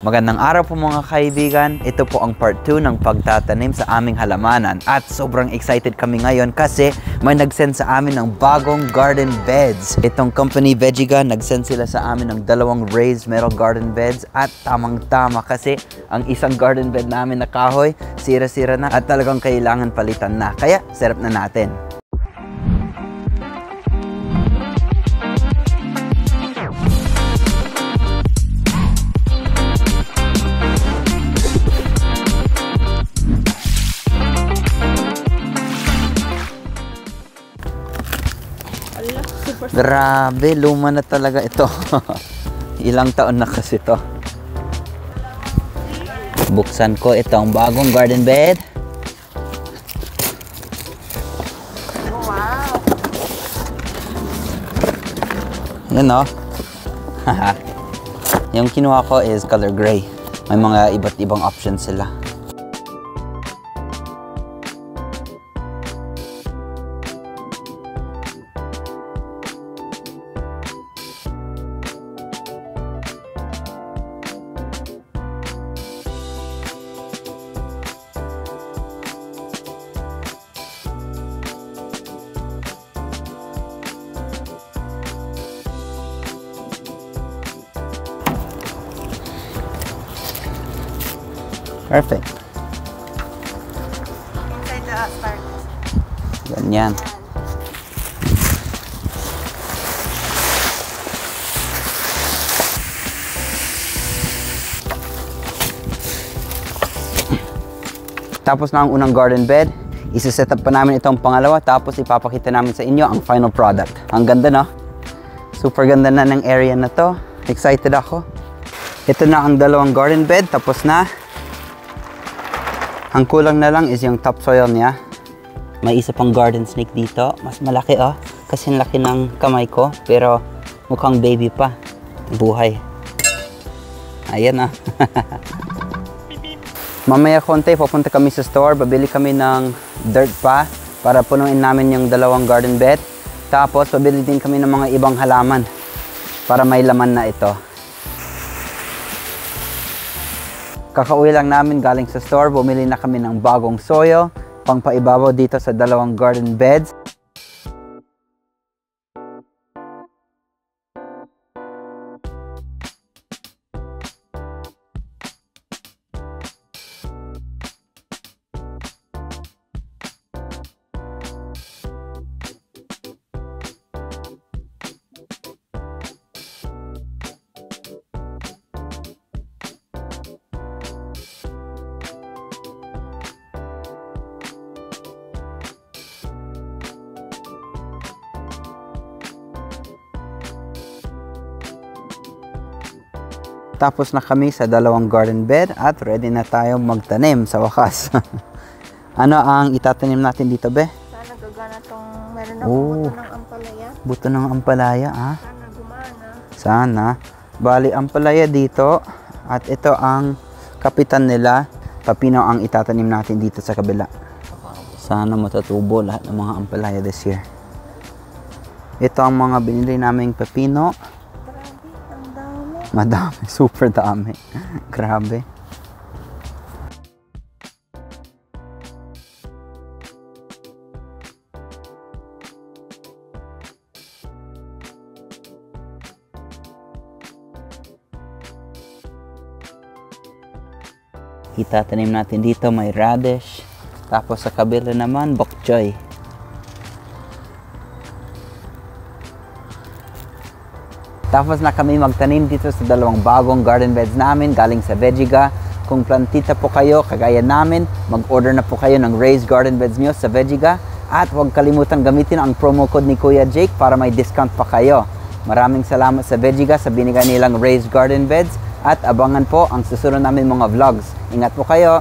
Magandang araw po mga kaibigan. Ito po ang part 2 ng pagtatanim sa aming halamanan. At sobrang excited kami ngayon kasi may nag-send sa amin ng bagong garden beds. Itong company Vegiga, nag-send sila sa amin ng 2 raised metal garden beds. At tamang-tama kasi ang isang garden bed namin na kahoy, sira-sira na at talagang kailangan palitan na. Kaya, serap na natin. Grabe, luma na talaga ito. Ilang taon na kasi ito. Buksan ko itong bagong garden bed. Wow! Yan o. Yung kinuha ko is color gray. May mga iba't ibang options sila. Perfect. Inside the start. Ganyan. Tapos na ang unang garden bed. Isa-set up pa namin itong pangalawa. Tapos ipapakita namin sa inyo ang final product. Ang ganda, no? Super ganda na ng area na to. Excited ako. Ito na ang 2 garden bed. Tapos na. Ang kulang na lang is yung topsoil niya. May isa pang garden snake dito. Mas malaki oh. Kasi laki ng kamay ko. Pero mukhang baby pa. Buhay. Ayan ah. Mamaya konti, pupunta kami sa store. Babili kami ng dirt pa. Para punuin namin yung 2 garden bed. Tapos babili din kami ng mga ibang halaman. Para may laman na ito. Kakauwi lang namin galing sa store, bumili na kami ng bagong soil, pang paibabaw dito sa 2 garden beds. Tapos na kami sa 2 garden bed at ready na tayo magtanim sa wakas. Ano ang itatanim natin dito, be? Sana gagana tong meron akong buto ng ampalaya. Buto ng ampalaya, ah? Sana gumana. Sana. Bali, ampalaya dito. At ito ang kapitan nila. Papino ang itatanim natin dito sa kabila. Sana matatubo lahat ng mga ampalaya this year. Ito ang mga binili naming pepino. Madami, super dami. Grabe. Itatanim natin dito may radish. Tapos sa kabila naman, bok choy. Tapos na kami magtanim dito sa 2 bagong garden beds namin galing sa Vegiga. Kung plantita po kayo, kagaya namin, mag-order na po kayo ng raised garden beds nyo sa Vegiga. At huwag kalimutan gamitin ang promo code ni Kuya Jake para may discount pa kayo. Maraming salamat sa Vegiga sa binigay nilang raised garden beds. At abangan po ang susunod namin mga vlogs. Ingat po kayo!